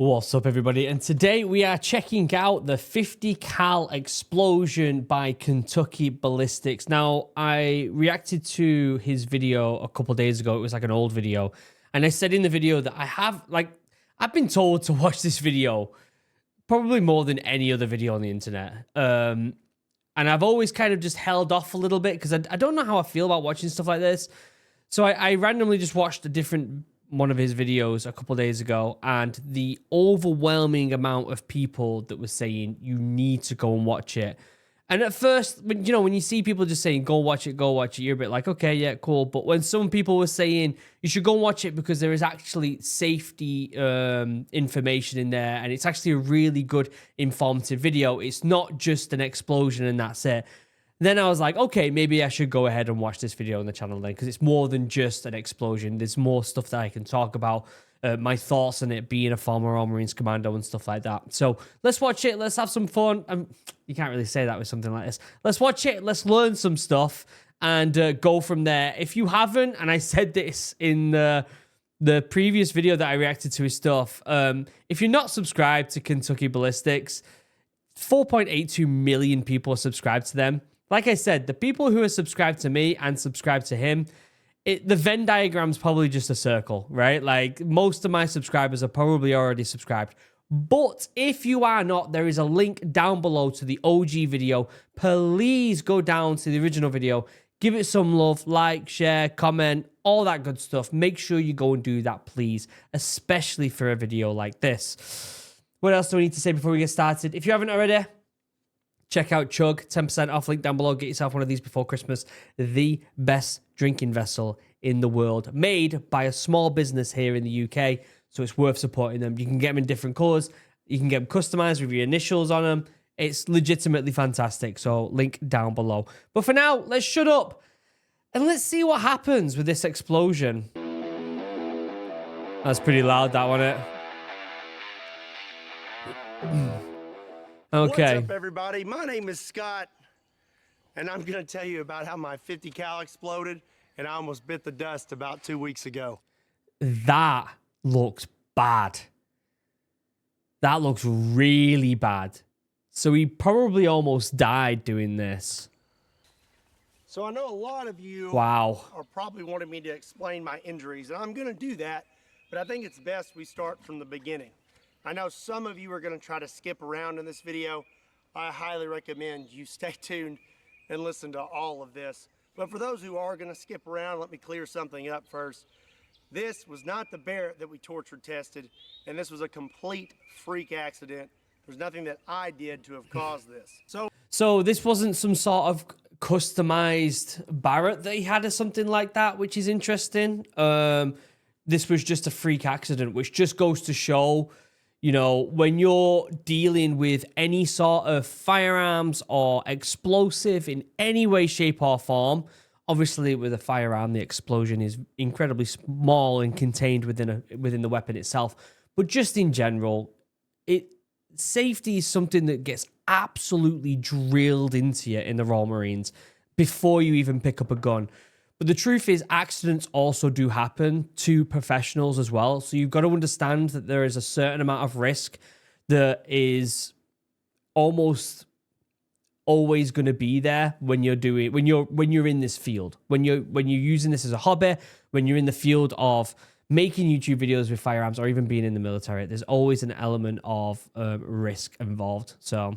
What's up, everybody? And today we are checking out the 50 cal explosion by Kentucky Ballistics. Now, I reacted to his video a couple days ago. It was like an old video. And I said in the video that I've been told to watch this video probably more than any other video on the internet. And I've always kind of just held off a little bit because I don't know how I feel about watching stuff like this. So I randomly just watched a different one of his videos a couple of days ago, and the overwhelming amount of people that were saying you need to go and watch it. And at first, when you see people just saying go watch it, you're a bit like, okay, yeah, cool. But when some people were saying you should go and watch it because there is actually safety information in there, and it's actually a really good informative video, it's not just an explosion and that's it. Then I was like, okay, maybe I should go ahead and watch this video on the channel then, because it's more than just an explosion. There's more stuff that I can talk about, my thoughts on it, being a former Royal Marines commando and stuff like that. So let's watch it. Let's have some fun. You can't really say that with something like this. Let's watch it. Let's learn some stuff and go from there. If you haven't, and I said this in the previous video that I reacted to his stuff, if you're not subscribed to Kentucky Ballistics, 4.82 million people are subscribed to them. Like I said, the people who are subscribed to me and subscribed to him, the Venn diagram's probably just a circle, right? Like, most of my subscribers are probably already subscribed. But if you are not, there is a link down below to the OG video. Please go down to the original video. Give it some love, like, share, comment, all that good stuff. Make sure you go and do that, please, especially for a video like this. What else do we need to say before we get started? If you haven't already, check out Chug, 10% off, link down below. Get yourself one of these before Christmas. The best drinking vessel in the world, made by a small business here in the UK, so it's worth supporting them. You can get them in different colors. You can get them customized with your initials on them. It's legitimately fantastic, so link down below. But for now, let's shut up and let's see what happens with this explosion. That's pretty loud, that, wasn't it? Okay. What's up, everybody? My name is Scott, and I'm going to tell you about how my 50 cal exploded, and I almost bit the dust about 2 weeks ago. That looks bad. That looks really bad. So he probably almost died doing this. So I know a lot of you are probably wanting me to explain my injuries, and I'm going to do that, but I think it's best we start from the beginning. I know some of you are going to try to skip around in this video. I highly recommend you stay tuned and listen to all of this. But for those who are going to skip around, let me clear something up first. This was not the Barrett that we tortured tested, and this was a complete freak accident. There's nothing that I did to have caused this. So this wasn't some sort of customized Barrett that he had or something like that, which is interesting. This was just a freak accident, which just goes to show, when you're dealing with any sort of firearms or explosive in any way, shape, or form, obviously with a firearm, the explosion is incredibly small and contained within the weapon itself. But just in general, safety is something that gets absolutely drilled into you in the Royal Marines before you even pick up a gun. But the truth is, accidents also do happen to professionals as well. So you've got to understand that there is a certain amount of risk that is almost always going to be there when you're in this field, when you're using this as a hobby, when you're in the field of making YouTube videos with firearms, or even being in the military. There's always an element of risk involved. So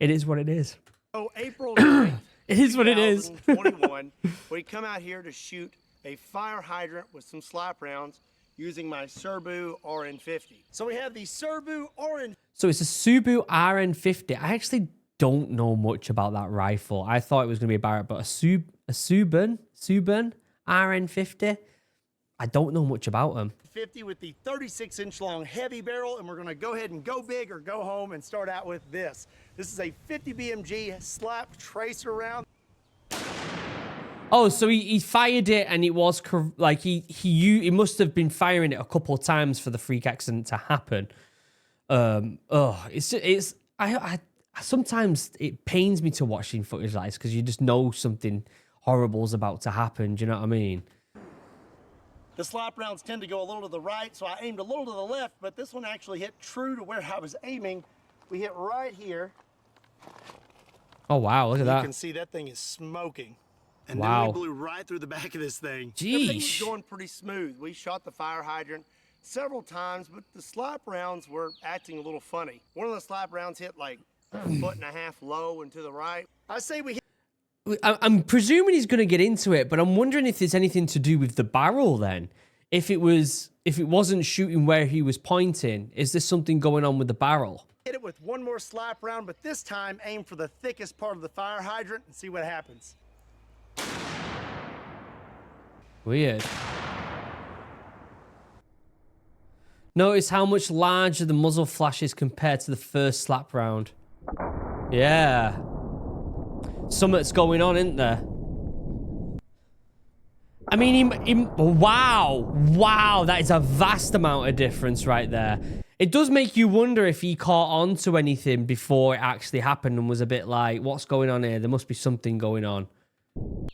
it is what it is. Oh, April 9th. It is what it is. 2021, we come out here to shoot a fire hydrant with some slap rounds using my Serbu RN50. So we have the Serbu RN. So it's a Serbu RN50. I actually don't know much about that rifle. I thought it was going to be a Barrett, but a Subban RN50. I don't know much about them. 50 with the 36-inch long heavy barrel, and we're going to go ahead and go big or go home and start out with this. This is a 50 BMG slap tracer round. Oh, so he fired it, and it was like he must have been firing it a couple of times for the freak accident to happen. Sometimes it pains me to watching footage like this because you just know something horrible is about to happen. Do you know what I mean? The slap rounds tend to go a little to the right, so I aimed a little to the left, but this one actually hit true to where I was aiming. We hit right here. Oh, wow, look at that. You can see that thing is smoking. And Wow. then we blew right through the back of this thing. Jeez. Everything was going pretty smooth. We shot the fire hydrant several times, but the slap rounds were acting a little funny. One of the slap rounds hit like a foot and a half low and to the right. I say we hit. I'm presuming he's going to get into it, but I'm wondering if there's anything to do with the barrel then. If it wasn't shooting where he was pointing, is there something going on with the barrel? Hit it with one more slap round, but this time aim for the thickest part of the fire hydrant and see what happens. Weird. Notice how much larger the muzzle flash is compared to the first slap round. Yeah. Something's going on, isn't there? I mean, wow, that is a vast amount of difference right there. It does make you wonder if he caught on to anything before it actually happened and was a bit like, what's going on here? There must be something going on.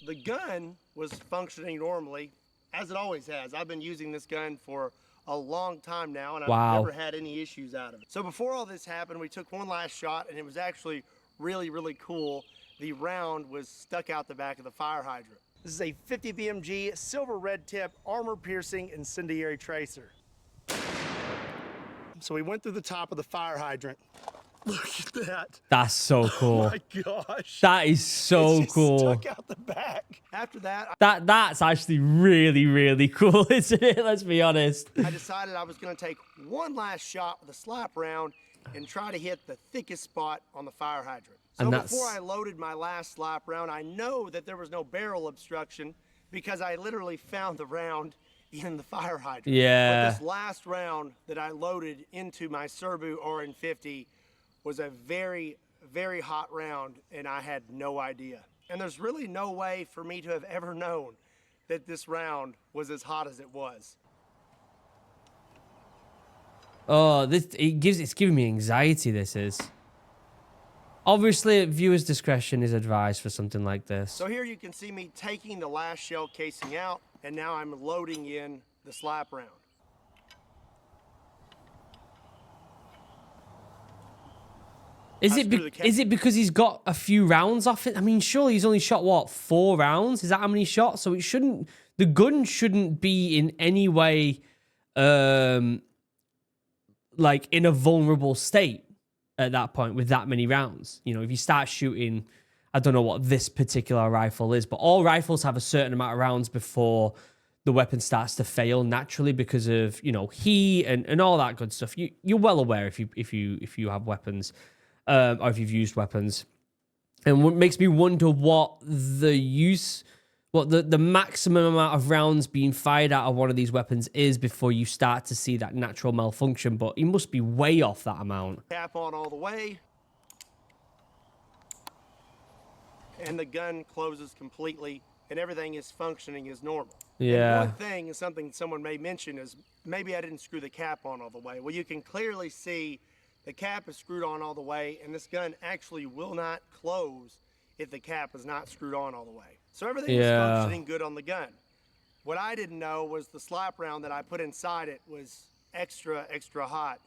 The gun was functioning normally, as it always has. I've been using this gun for a long time now, and I've never had any issues out of it. So before all this happened, we took one last shot, and it was actually really, really cool. The round was stuck out the back of the fire hydrant. This is a 50 BMG silver red tip armor piercing incendiary tracer. So we went through the top of the fire hydrant. Look at that. That's so cool. Oh my gosh. That is so it's cool. Stuck out the back. After that, that's actually really, really cool, isn't it? Let's be honest. I decided I was going to take one last shot with a slap round and try to hit the thickest spot on the fire hydrant. So before I loaded my last slap round, I know that there was no barrel obstruction because I literally found the round in the fire hydrant. Yeah. But this last round that I loaded into my Serbu RN50 was a very, very hot round, and I had no idea. And there's really no way for me to have ever known that this round was as hot as it was. Oh, it's giving me anxiety, this is. Obviously, viewer's discretion is advised for something like this. So here you can see me taking the last shell casing out, and now I'm loading in the slap round. Is it because he's got a few rounds off it? I mean, surely he's only shot, what, 4 rounds? Is that how many shots? So the gun shouldn't be in any way, like, in a vulnerable state at that point with that many rounds. You know, if you start shooting, I don't know what this particular rifle is, but all rifles have a certain amount of rounds before the weapon starts to fail naturally because of, you know, heat and all that good stuff. You're well aware if you have weapons. Or if you've used weapons. And what makes me wonder what the maximum amount of rounds being fired out of one of these weapons is before you start to see that natural malfunction, but he must be way off that amount. Cap on all the way. And the gun closes completely and everything is functioning as normal. Yeah. And one thing is something someone may mention is maybe I didn't screw the cap on all the way. Well, you can clearly see the cap is screwed on all the way, and this gun actually will not close if the cap is not screwed on all the way. So everything is functioning good on the gun. What I didn't know was the slap round that I put inside it was extra, extra hot,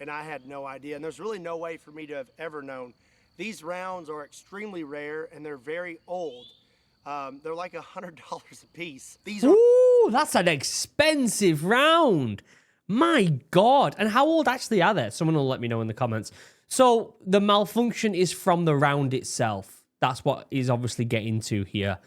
and I had no idea. And there's really no way for me to have ever known. These rounds are extremely rare, and they're very old. They're like $100 a piece. Ooh, that's an expensive round. My God. And how old actually are they? Someone will let me know in the comments. So the malfunction is from the round itself. That's what he's obviously getting to here.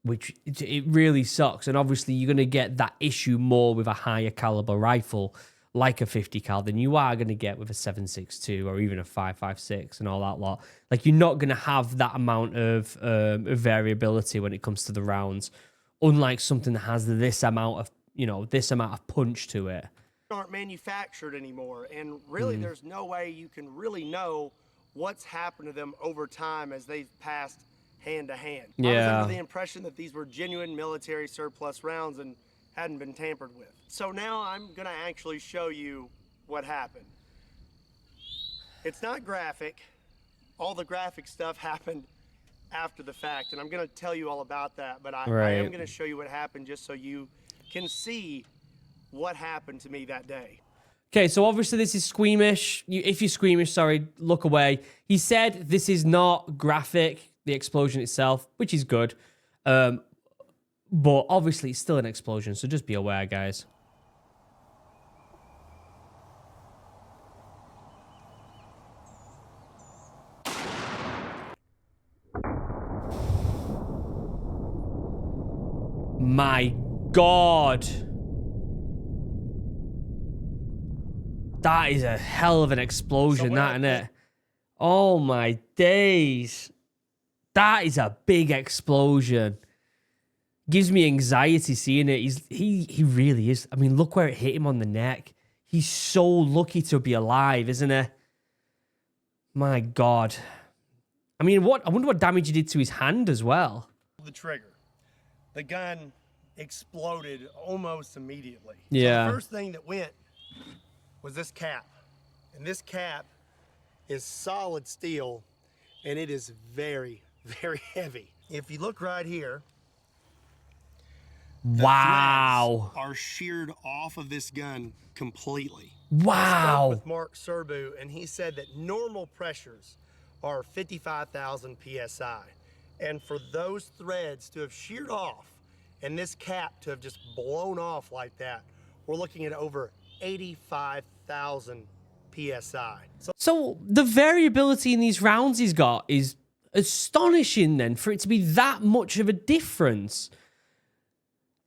Which it really sucks. And obviously you're going to get that issue more with a higher caliber rifle like a 50 cal than you are going to get with a 7.62 or even a 5.56 and all that lot. Like, you're not going to have that amount of variability when it comes to the rounds, unlike something that has this amount of, you know, this amount of punch to it. Aren't manufactured anymore, and really there's no way you can really know what's happened to them over time as they've passed hand to hand. I was under the impression that these were genuine military surplus rounds and hadn't been tampered with. So now I'm gonna actually show you what happened. It's not graphic. All the graphic stuff happened after the fact, and I'm going to tell you all about that, but I am going to show you what happened just so you can see what happened to me that day. Okay, so obviously this is squeamish. If you're squeamish, sorry, look away. He said this is not graphic, the explosion itself, which is good. But obviously it's still an explosion, so just be aware, guys. My God. That is a hell of an explosion, that, isn't it? Oh my days. That is a big explosion. Gives me anxiety seeing it. He really is. I mean, look where it hit him on the neck. He's so lucky to be alive, isn't he? My God. I mean, I wonder what damage he did to his hand as well. The trigger. The gun exploded almost immediately. Yeah. So the first thing that went was this cap. And this cap is solid steel, and it is very, very heavy. If you look right here, wow, the threads are sheared off of this gun completely. Wow. I spoke with Mark Serbu, and he said that normal pressures are 55,000 psi. And for those threads to have sheared off and this cap to have just blown off like that, we're looking at over 85,000 psi. So the variability in these rounds he's got is astonishing then, for it to be that much of a difference.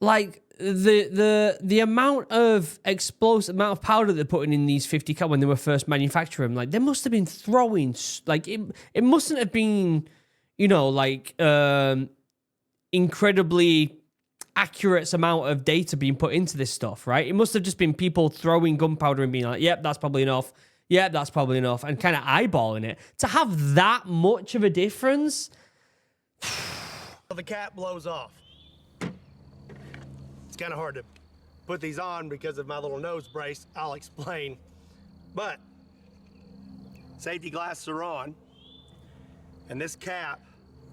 Like the amount of amount of powder they're putting in these 50 cal when they were first manufacturing, like they must have been throwing, like it mustn't have been, you know, like incredibly accurate amount of data being put into this stuff, right? It must have just been people throwing gunpowder and being like, yep, that's probably enough. Yep, that's probably enough. And kind of eyeballing it. To have that much of a difference. The cap blows off. It's kind of hard to put these on because of my little nose brace. I'll explain. But safety glasses are on. And this cap,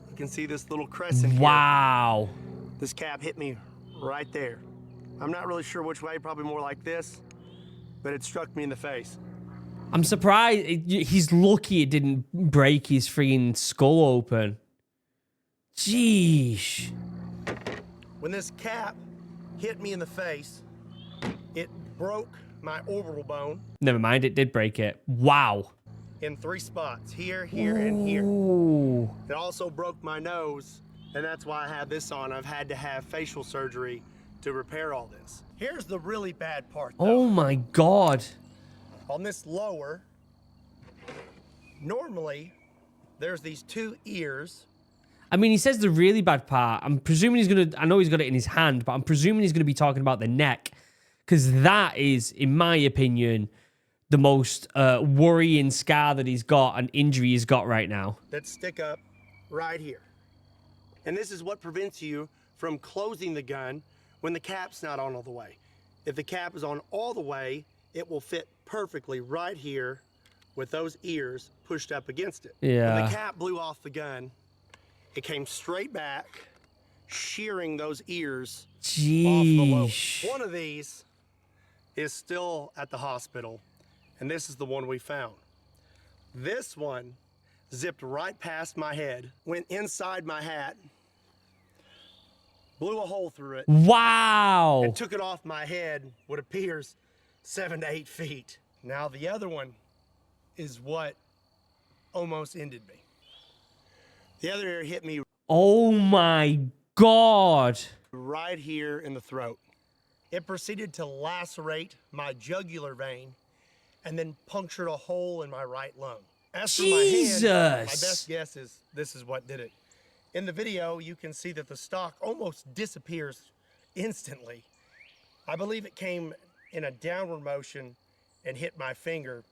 you can see this little crescent here. Wow. This cap hit me right there. I'm not really sure which way, probably more like this, but it struck me in the face. I'm surprised. He's lucky it didn't break his freaking skull open. Jeez. When this cap hit me in the face, it broke my orbital bone. Never mind, it did break it. Wow. In 3 spots, here, here, and here. Ooh. It also broke my nose, and that's why I have this on. I've had to have facial surgery to repair all this. Here's the really bad part, though. Oh my God. On this lower, normally, there's these 2 ears. I mean, he says the really bad part. I'm presuming he's going to... I know he's got it in his hand, but I'm presuming he's going to be talking about the neck. Because that is, in my opinion, the most worrying scar that he's got, an injury he's got right now. That stick up right here. And this is what prevents you from closing the gun when the cap's not on all the way. If the cap is on all the way, it will fit perfectly right here with those ears pushed up against it. Yeah. When the cap blew off the gun, it came straight back, shearing those ears off the lobe. One of these is still at the hospital, and this is the one we found. This one zipped right past my head, went inside my hat, blew a hole through it. Wow. And took it off my head, what appears 7 to 8 feet. Now the other one is what almost ended me. The other ear hit me. Oh my God. Right here in the throat. It proceeded to lacerate my jugular vein and then punctured a hole in my right lung. As for my hand, my best guess is this is what did it. In the video, you can see that the stock almost disappears instantly. I believe it came in a downward motion and hit my finger.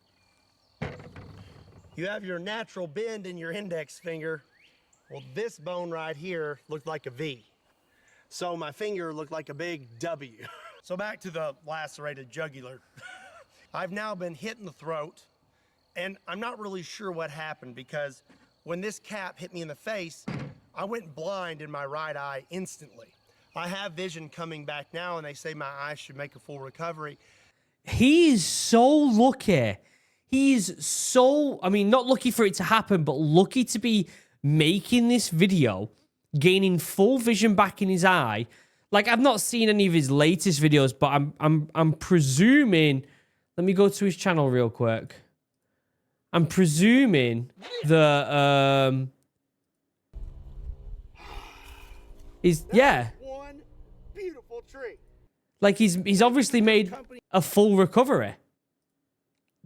You have your natural bend in your index finger. Well, this bone right here looked like a V. So my finger looked like a big W. So back to the lacerated jugular. I've now been hit in the throat, and I'm not really sure what happened because when this cap hit me in the face, I went blind in my right eye instantly. I have vision coming back now, and they say my eye should make a full recovery. He's so lucky. He's so, I mean, not lucky for it to happen, but lucky to be making this video, gaining full vision back in his eye. Like, I've not seen any of his latest videos, but I'm presuming, let me go to his channel real quick. I'm presuming the yeah. One beautiful tree. Like he's obviously made a full recovery.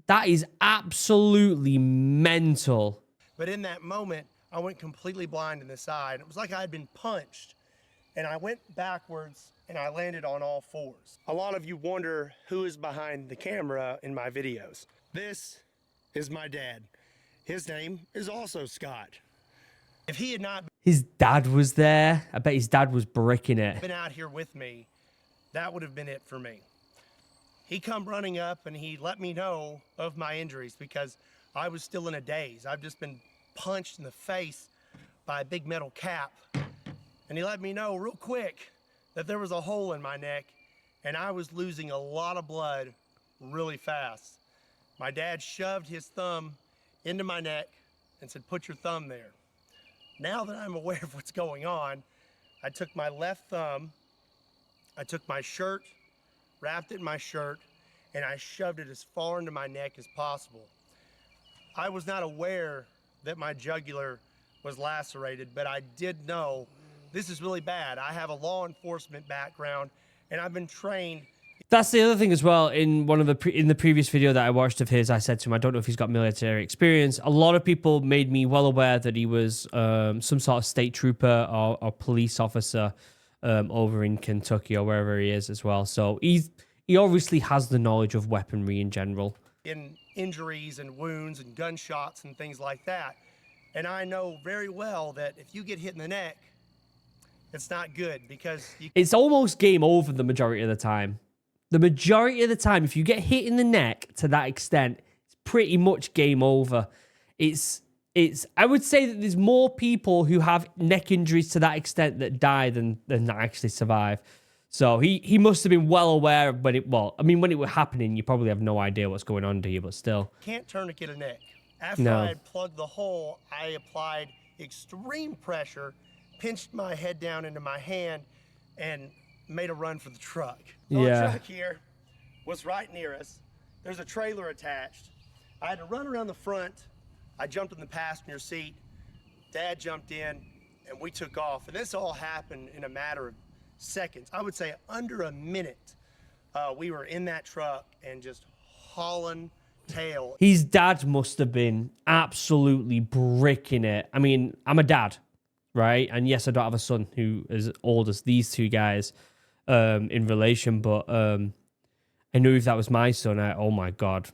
That is absolutely mental. But in that moment, I went completely blind in this eye, and it was like I had been punched. And I went backwards, and I landed on all fours. A lot of you wonder who is behind the camera in my videos. This is my dad. His name is also Scott. If he had not His dad was there. I bet his dad was bricking it. been out here with me, that would have been it for me. He come running up and he let me know of my injuries because I was still in a daze. I've just been punched in the face by a big metal cap. And he let me know real quick that there was a hole in my neck and I was losing a lot of blood really fast. My dad shoved his thumb into my neck and said, "Put your thumb there." Now that I'm aware of what's going on, I took my left thumb, I took my shirt, wrapped it in my shirt, and I shoved it as far into my neck as possible. I was not aware that my jugular was lacerated, but I did know this is really bad. I have a law enforcement background, and I've been trained. That's the other thing as well. In one of the in the previous video that I watched of his, I said to him, I don't know if he's got military experience. A lot of people made me well aware that he was some sort of state trooper or police officer over in Kentucky or wherever he is as well. So he obviously has the knowledge of weaponry in general. In injuries and wounds and gunshots and things like that. And I know very well that if you get hit in the neck, it's not good because it's almost game over the majority of the time. The majority of the time, if you get hit in the neck to that extent, it's pretty much game over. I would say that there's more people who have neck injuries to that extent that die than actually survive. So he must have been well aware of when it was happening, you probably have no idea what's going on, do you? But still. Can't tourniquet a neck. After I had plugged the hole, I applied extreme pressure, pinched my head down into my hand, and made a run for the truck. So the truck here was right near us. There's a trailer attached. I had to run around the front. I jumped in the passenger seat. Dad jumped in, and we took off. And this all happened in a matter of seconds. I would say under a minute. We were in that truck and just hauling tail. His dad must have been absolutely bricking it. I mean, I'm a dad, right? And yes, I don't have a son who is as old as these two guys in relation, but I knew if that was my son, oh my God.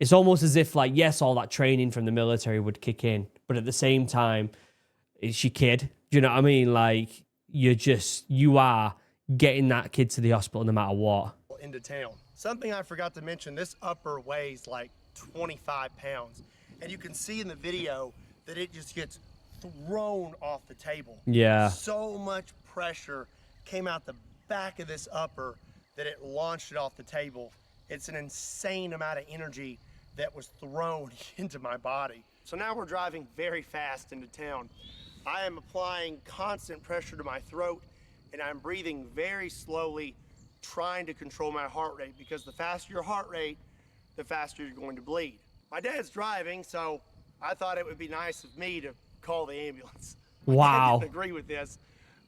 It's almost as if, like, yes, all that training from the military would kick in, but at the same time, it's your kid. Do you know what I mean? Like, you are getting that kid to the hospital no matter what. Into town. Something I forgot to mention, this upper weighs like 25 pounds. And you can see in the video that it just gets thrown off the table. Yeah. So much pressure came out the back of this upper that it launched it off the table. It's an insane amount of energy that was thrown into my body. So now we're driving very fast into town. I am applying constant pressure to my throat and I'm breathing very slowly, trying to control my heart rate, because the faster your heart rate, the faster you're going to bleed. My dad's driving, so I thought it would be nice of me to call the ambulance. Wow. I didn't agree with this,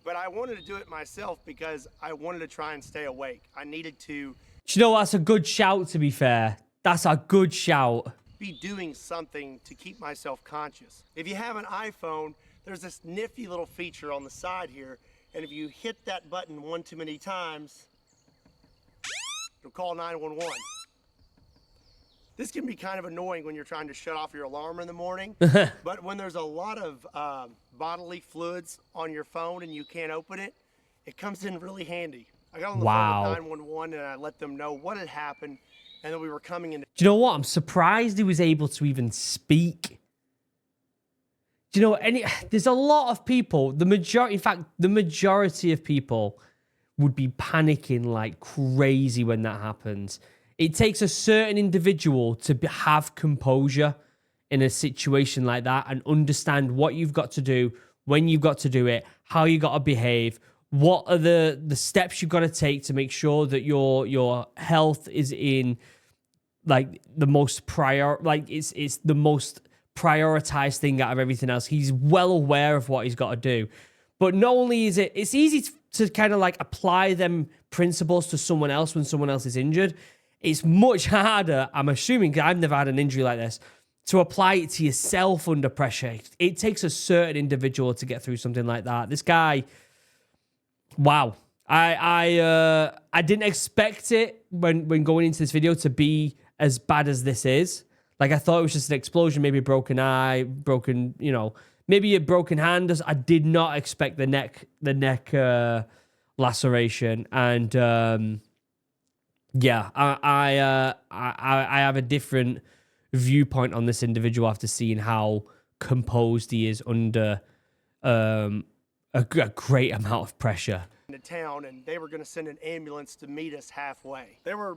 but I wanted to do it myself because I wanted to try and stay awake. I needed to... Do you know what? That's a good shout, to be fair. That's a good shout. Be doing something to keep myself conscious. If you have an iPhone, there's this nifty little feature on the side here, and if you hit that button one too many times, it'll call 911. This can be kind of annoying when you're trying to shut off your alarm in the morning, but when there's a lot of bodily fluids on your phone and you can't open it, it comes in really handy. I got on the phone with 911 and I let them know what had happened and that we were coming in. Do you know what? I'm surprised he was able to even speak. Do you know any? There's a lot of people. The majority, in fact, the majority of people would be panicking like crazy when that happens. It takes a certain individual to have composure in a situation like that and understand what you've got to do, when you've got to do it, how you got to behave, what are the steps you've got to take to make sure that your health is in like the most it's the most prioritized thing out of everything else. He's well aware of what he's got to do. But not only is it's easy to kind of like apply them principles to someone else when someone else is injured. It's much harder, I'm assuming, because I've never had an injury like this, to apply it to yourself under pressure. It takes a certain individual to get through something like that. This guy, wow. I didn't expect it when going into this video to be as bad as this is. Like, I thought it was just an explosion, maybe a broken eye, broken, you know, maybe a broken hand. I did not expect the neck laceration. And yeah, I have a different viewpoint on this individual after seeing how composed he is under a great amount of pressure. Into town, and they were going to send an ambulance to meet us halfway. There were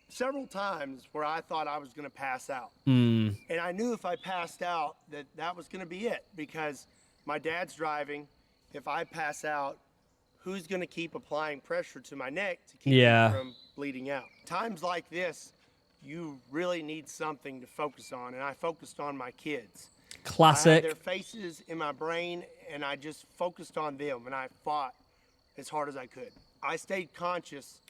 several times where I thought I was going to pass out. And I knew if I passed out that was going to be it, because my dad's driving. If I pass out, who's going to keep applying pressure to my neck to keep me from bleeding out? Times like this, you really need something to focus on, and I focused on my kids. Classic. I had their faces in my brain, and I just focused on them, and I fought as hard as I could. I stayed conscious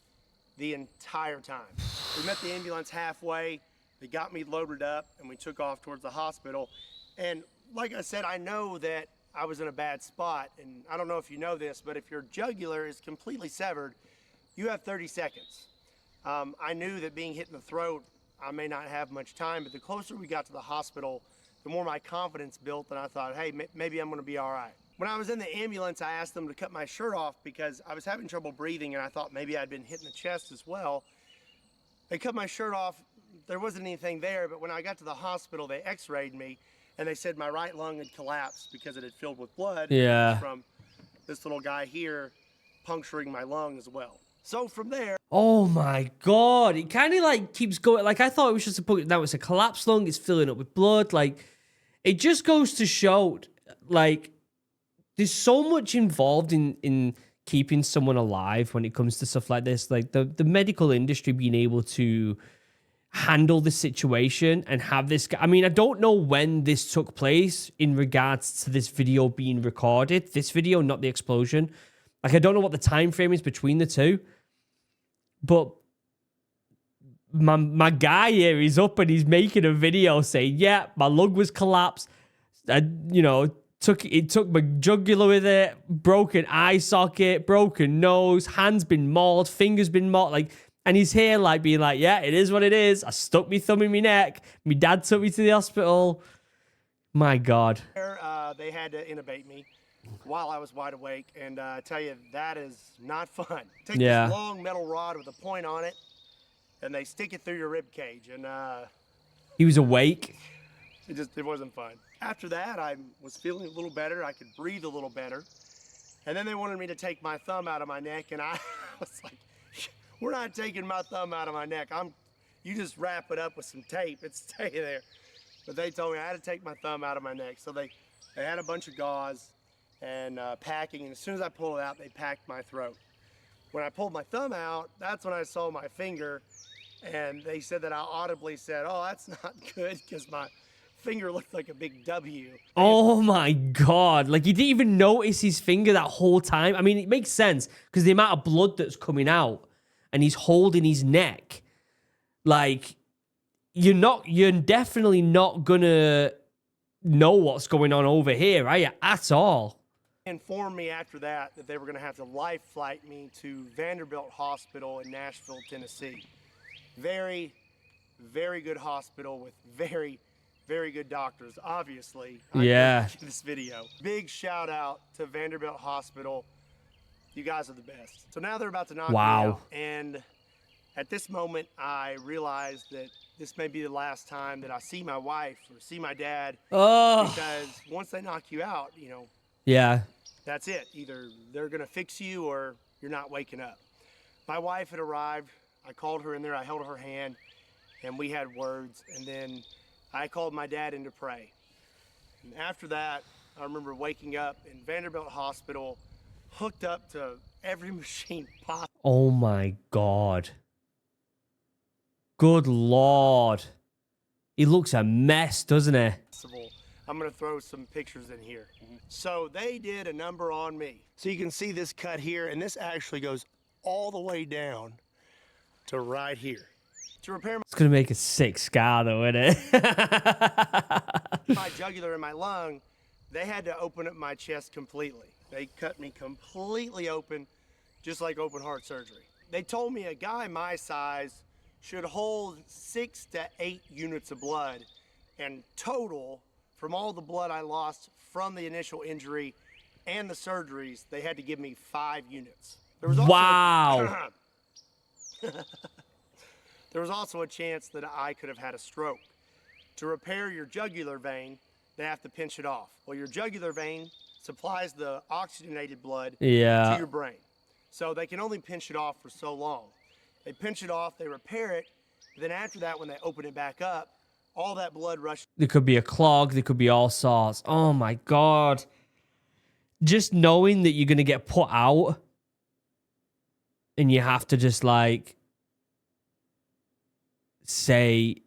the entire time. We met the ambulance halfway. They got me loaded up, and we took off towards the hospital. And like I said, I know that I was in a bad spot, and I don't know if you know this, but if your jugular is completely severed, you have 30 seconds. I knew that being hit in the throat, I may not have much time, but the closer we got to the hospital, the more my confidence built, and I thought, hey, maybe I'm gonna be all right. When I was in the ambulance, I asked them to cut my shirt off because I was having trouble breathing, and I thought maybe I'd been hit in the chest as well. They cut my shirt off. There wasn't anything there, but when I got to the hospital, they x-rayed me, and they said my right lung had collapsed because it had filled with blood from this little guy here puncturing my lung as well. So from there... Oh my God. It kind of like keeps going. Like, I thought it was just now it's a collapsed lung. It's filling up with blood. Like, it just goes to show, like, there's so much involved in keeping someone alive when it comes to stuff like this. Like, the medical industry being able to handle this situation and have this guy. I mean, I don't know when this took place in regards to this video being recorded. This video, not the explosion. Like, I don't know what the time frame is between the two. But my guy here is up and he's making a video saying, yeah, my lung was collapsed. You know, it took my jugular with it, broken eye socket, broken nose, hands been mauled, fingers been mauled. Like, and he's here like being like, yeah, it is what it is. I stuck my thumb in my neck. My dad took me to the hospital. My God. They had to intubate me while I was wide awake, and I tell you, that is not fun. Take this long metal rod with a point on it, and they stick it through your rib cage, and he was awake. It wasn't fun. After that, I was feeling a little better. I could breathe a little better, and then they wanted me to take my thumb out of my neck, and I was like, we're not taking my thumb out of my neck. You just wrap it up with some tape and stay there. But they told me I had to take my thumb out of my neck, so they had a bunch of gauze and packing, and as soon as I pulled it out, they packed my throat. When I pulled my thumb out, that's when I saw my finger, and they said that I audibly said, oh, that's not good, because my finger looked like a big W. Oh my God. Like, you didn't even notice his finger that whole time. I mean, it makes sense, because the amount of blood that's coming out, and he's holding his neck. Like, you're definitely not gonna know what's going on over here, are you, at all? Informed me after that they were going to have to life flight me to Vanderbilt Hospital in Nashville, Tennessee. Very, very good hospital with very, very good doctors, obviously. Yeah. This video. Big shout out to Vanderbilt Hospital. You guys are the best. So now they're about to knock me out. And At this moment, I realized that this may be the last time that I see my wife or see my dad, Oh, because once they knock you out, yeah. that's it. Either they're gonna fix you or you're not waking up. My wife had arrived. I called her in there, I held her hand, and we had words, and then I called my dad in to pray. And after that, I remember waking up in Vanderbilt Hospital, hooked up to every machine Oh my God. Good Lord. He looks a mess, doesn't he? possible. I'm gonna throw some pictures in here. So they did a number on me. So you can see this cut here, and this actually goes all the way down to right here. To repair It's going to make a sick scar though, isn't it? my jugular and my lung, they had to open up my chest completely. They cut me completely open, just like open heart surgery. They told me a guy my size should hold 6 to 8 units of blood, and total, from all the blood I lost from the initial injury and the surgeries, they had to give me 5 units. There was also Wow. there was also a chance that I could have had a stroke. To repair your jugular vein, they have to pinch it off. Well, your jugular vein supplies the oxygenated blood to Yeah. your brain. So they can only pinch it off for so long. They pinch it off, they repair it, then after that, when they open it back up, all that blood rushes. There could be a clog. There could be all sorts. Oh my God. Just knowing that you're going to get put out and you have to just like say,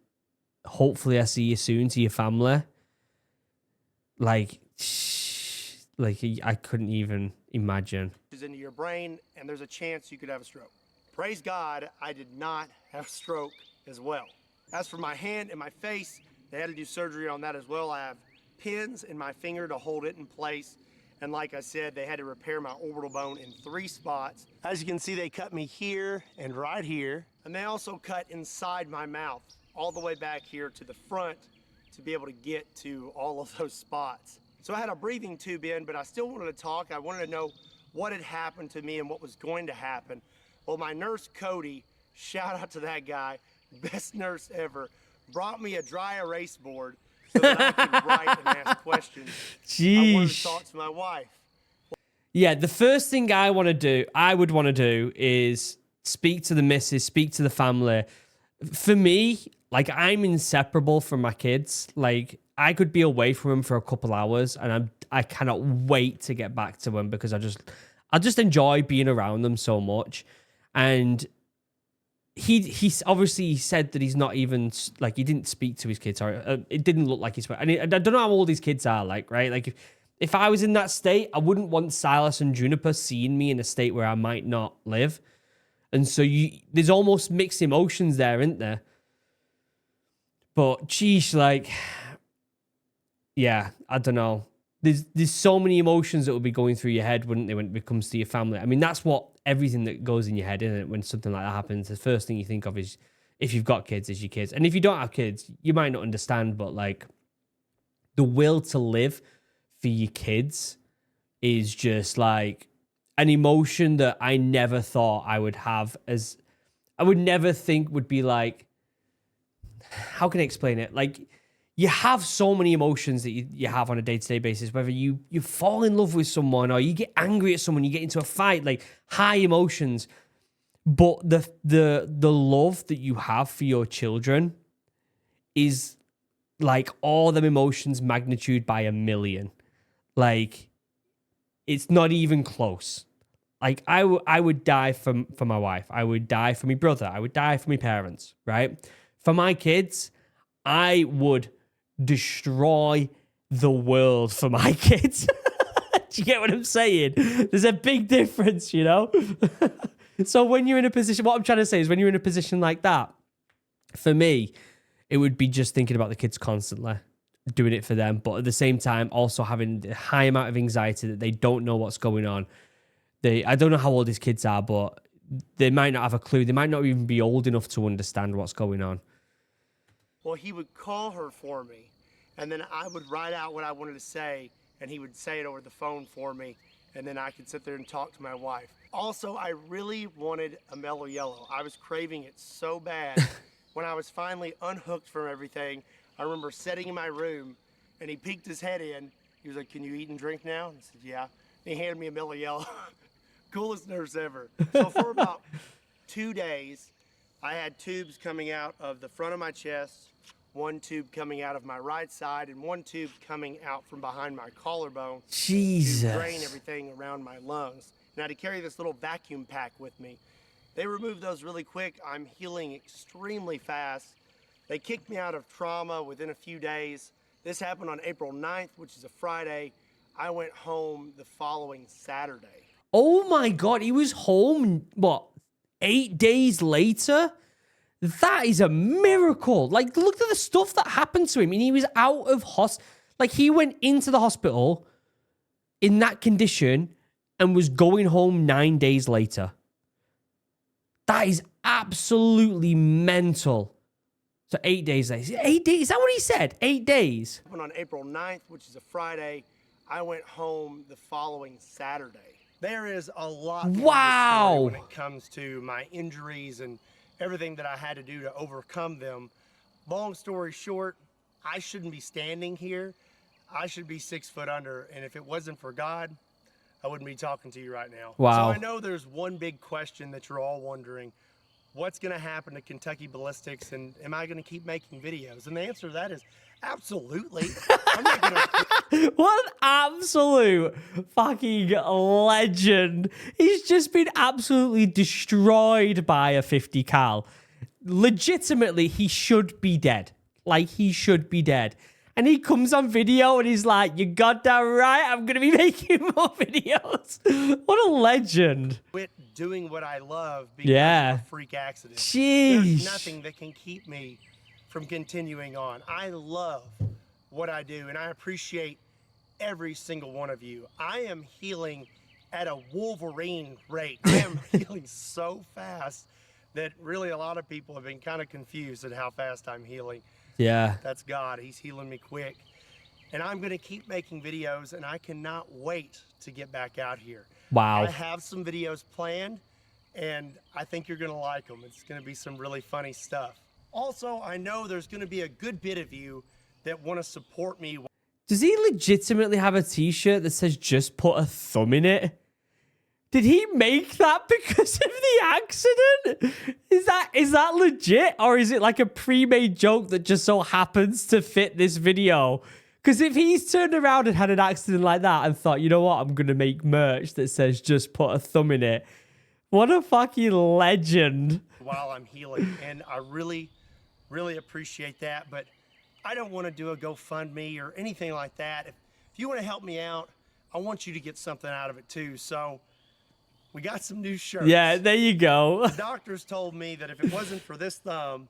hopefully I see you soon to your family. Like I couldn't even imagine. Into your brain, and there's a chance you could have a stroke. Praise God, I did not have a stroke as well. As for my hand and my face, they had to do surgery on that as well. I have pins in my finger to hold it in place. And like I said, they had to repair my orbital bone in 3 spots. As you can see, they cut me here and right here. And they also cut inside my mouth, all the way back here to the front to be able to get to all of those spots. So I had a breathing tube in, but I still wanted to talk. I wanted to know what had happened to me and what was going to happen. Well, my nurse, Cody, shout out to that guy, best nurse ever, brought me a dry erase board so that I could write and ask questions. I wanted to talk to my wife. Yeah, the first thing I would want to do is speak to the missus, speak to the family. For me, like, I'm inseparable from my kids. Like, I could be away from them for a couple hours, and I cannot wait to get back to them because I just enjoy being around them so much. And he's obviously said that he's not even, like, he didn't speak to his kids. Sorry, it didn't look like he spoke. And I don't know how old his kids are, like, right? Like, if I was in that state, I wouldn't want Silas and Juniper seeing me in a state where I might not live. And so there's almost mixed emotions there, isn't there? But geez, like, yeah, I don't know. There's so many emotions that will be going through your head, wouldn't they, when it comes to your family? I mean, that's what everything that goes in your head, isn't it? When something like that happens, the first thing you think of is, if you've got kids, is your kids. And if you don't have kids, you might not understand, but like, the will to live for your kids is just like an emotion that I never thought I would have. As I would never think would be like, how can I explain it? Like, you have so many emotions that you have on a day-to-day basis, whether you fall in love with someone or you get angry at someone, you get into a fight, like high emotions. But the love that you have for your children is like all them emotions magnitude by 1,000,000. Like, it's not even close. Like, I would die for my wife. I would die for my brother. I would die for my parents, right? For my kids, I would destroy the world for my kids. Do you get what I'm saying? There's a big difference, you know? So when you're in a position, what I'm trying to say is when you're in a position like that, for me, it would be just thinking about the kids constantly, doing it for them, but at the same time, also having a high amount of anxiety that they don't know what's going on. I don't know how old his kids are, but they might not have a clue. They might not even be old enough to understand what's going on. Well, he would call her for me, and then I would write out what I wanted to say, and he would say it over the phone for me, and then I could sit there and talk to my wife. Also, I really wanted a mellow yellow. I was craving it so bad. When I was finally unhooked from everything, I remember sitting in my room and he peeked his head in. He was like, "Can you eat and drink now?" I said, "Yeah." And he handed me a mellow yellow. Coolest nurse ever. So for about 2 days, I had tubes coming out of the front of my chest, one tube coming out of my right side, and one tube coming out from behind my collarbone Jesus. to drain everything around my lungs. And I had to carry this little vacuum pack with me. They removed those really quick. I'm healing extremely fast. They kicked me out of trauma within a few days. This happened on April 9th, which is a Friday. I went home the following Saturday. Oh my God, he was home, what, 8 days later? That is a miracle. Like, look at the stuff that happened to him. And he was out of like, he went into the hospital in that condition and was going home 9 days later. That is absolutely mental. So 8 days later. 8 days? Is that what he said? 8 days? On April 9th, which is a Friday, I went home the following Saturday. There is a lot more to the story when it comes to my injuries and everything that I had to do to overcome them. Long story short, I shouldn't be standing here. I should be 6 foot under. And if it wasn't for God, I wouldn't be talking to you right now. Wow. So I know there's one big question that you're all wondering. What's going to happen to Kentucky Ballistics, and am I going to keep making videos? And the answer to that is absolutely. I'm not gonna... What an absolute fucking legend. He's just been absolutely destroyed by a 50 cal. Legitimately, he should be dead. Like, he should be dead. And he comes on video and he's like, "You got that right. I'm going to be making more videos." What a legend. Quit doing what I love because of a freak accident. Jeez. There's nothing that can keep me from continuing on. I love what I do, and I appreciate every single one of you. I am healing at a Wolverine rate. I am healing so fast that really a lot of people have been kind of confused at how fast I'm healing. Yeah. That's God. He's healing me quick. And I'm going to keep making videos, and I cannot wait to get back out here. Wow. I have some videos planned, and I think you're going to like them. It's going to be some really funny stuff. Also, I know there's going to be a good bit of you that want to support me. Does he legitimately have a t-shirt that says "just put a thumb in it"? Did he make that because of the accident? Is that legit? Or is it like a pre-made joke that just so happens to fit this video? Because if he's turned around and had an accident like that and thought, "You know what, I'm going to make merch that says "just put a thumb in it." What a fucking legend. While I'm healing. And I really, really appreciate that. But I don't want to do a GoFundMe or anything like that. If you want to help me out, I want you to get something out of it too. So we got some new shirts. Yeah, there you go. The doctors told me that if it wasn't for this thumb,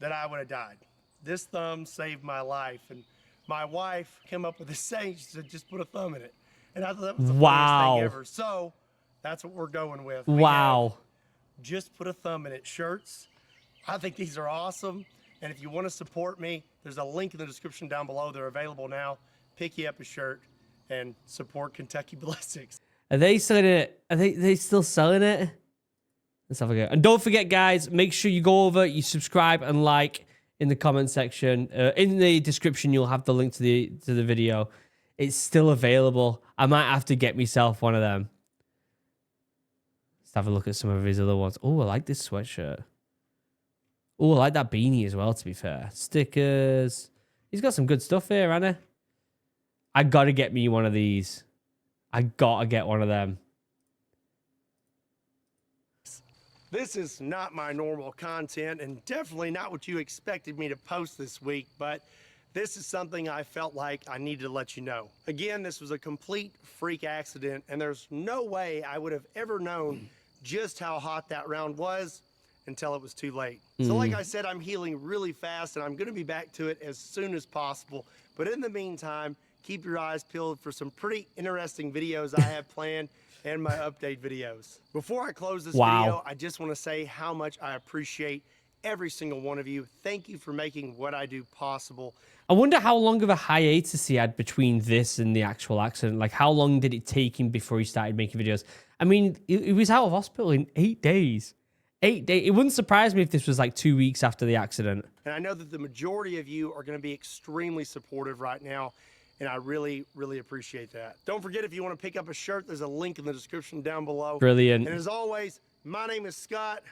that I would have died. This thumb saved my life. And my wife came up with this saying. She said, "Just put a thumb in it." And I thought that was the funniest thing ever. So that's what we're going with. Wow. Just put a thumb in it shirts. I think these are awesome. And if you want to support me, there's a link in the description down below. They're available now. Pick you up a shirt and support Kentucky Ballistics. Are they selling it? Are they still selling it? Let's have a go. And don't forget, guys, make sure you go over, you subscribe and like in the comment section. In the description, you'll have the link to the video. It's still available. I might have to get myself one of them. Let's have a look at some of his other ones. Oh, I like this sweatshirt. Oh, I like that beanie as well, to be fair. Stickers. He's got some good stuff here, hasn't he? I gotta get me one of these. I gotta get one of them. This is not my normal content and definitely not what you expected me to post this week, but this is something I felt like I needed to let you know. Again, this was a complete freak accident, and there's no way I would have ever known just how hot that round was until it was too late. So like I said, I'm healing really fast, and I'm gonna be back to it as soon as possible. But in the meantime, keep your eyes peeled for some pretty interesting videos I have planned and my update videos. Before I close this video, I just wanna say how much I appreciate every single one of you. Thank you for making what I do possible. I wonder how long of a hiatus he had between this and the actual accident. Like, how long did it take him before he started making videos? I mean, he was out of hospital in 8 days. 8 days. It wouldn't surprise me if this was like 2 weeks after the accident. And I know that the majority of you are going to be extremely supportive right now, and I really, really appreciate that. Don't forget, if you want to pick up a shirt, there's a link in the description down below. Brilliant. And as always, my name is Scott.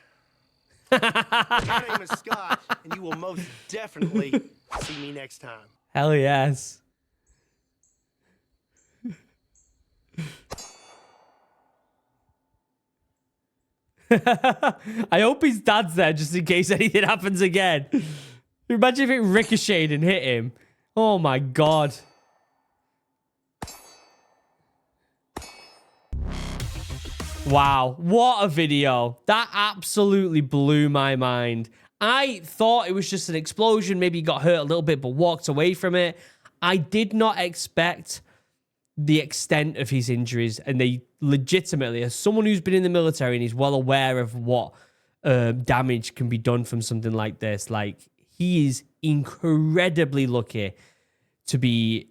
My name is Scott, and you will most definitely see me next time. Hell yes. I hope his dad's there just in case anything happens again. Imagine if it ricocheted and hit him. Oh my God. Wow, what a video. That absolutely blew my mind. I thought it was just an explosion. Maybe he got hurt a little bit, but walked away from it. I did not expect the extent of his injuries, and they legitimately, as someone who's been in the military and is well aware of what damage can be done from something like this, like, he is incredibly lucky to be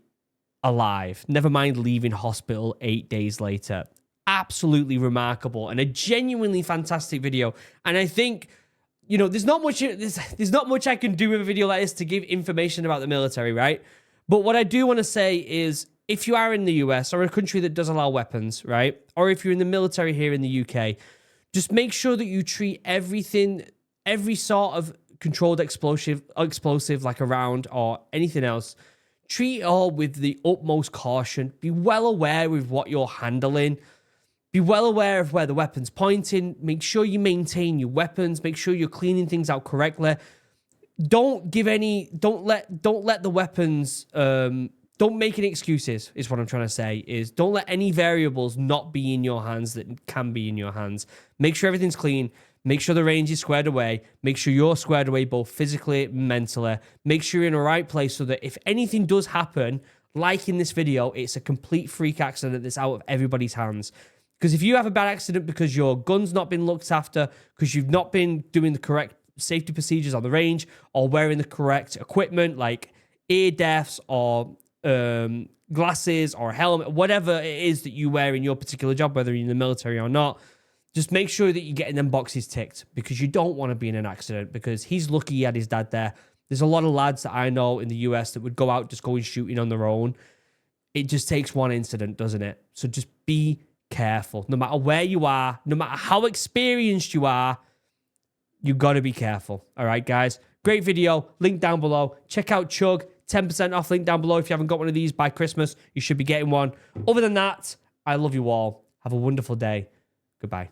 alive, never mind leaving hospital 8 days later. Absolutely remarkable and a genuinely fantastic video. And I think, you know, there's not much I can do with a video like this to give information about the military, right? But what I do want to say is, if you are in the US or a country that does allow weapons, right? Or if you're in the military here in the UK, just make sure that you treat everything, every sort of controlled explosive like a round or anything else, treat it all with the utmost caution. Be well aware of what you're handling. Be well aware of where the weapon's pointing. Make sure you maintain your weapons. Make sure you're cleaning things out correctly. Don't let the weapons, don't make any excuses, is what I'm trying to say, is don't let any variables not be in your hands that can be in your hands. Make sure everything's clean. Make sure the range is squared away. Make sure you're squared away both physically and mentally. Make sure you're in the right place so that if anything does happen, like in this video, it's a complete freak accident that's out of everybody's hands. Because if you have a bad accident because your gun's not been looked after, because you've not been doing the correct safety procedures on the range, or wearing the correct equipment like ear deafs or glasses or a helmet, whatever it is that you wear in your particular job, whether you're in the military or not, just make sure that you're getting them boxes ticked, because you don't want to be in an accident, because he's lucky he had his dad there. There's a lot of lads that I know in the US that would go out just going shooting on their own. It just takes one incident, doesn't it? So just be careful. No matter where you are, no matter how experienced you are, you got to be careful. All right, guys? Great video. Link down below. Check out Chug. 10% off, link down below. If you haven't got one of these by Christmas, you should be getting one. Other than that, I love you all. Have a wonderful day. Goodbye.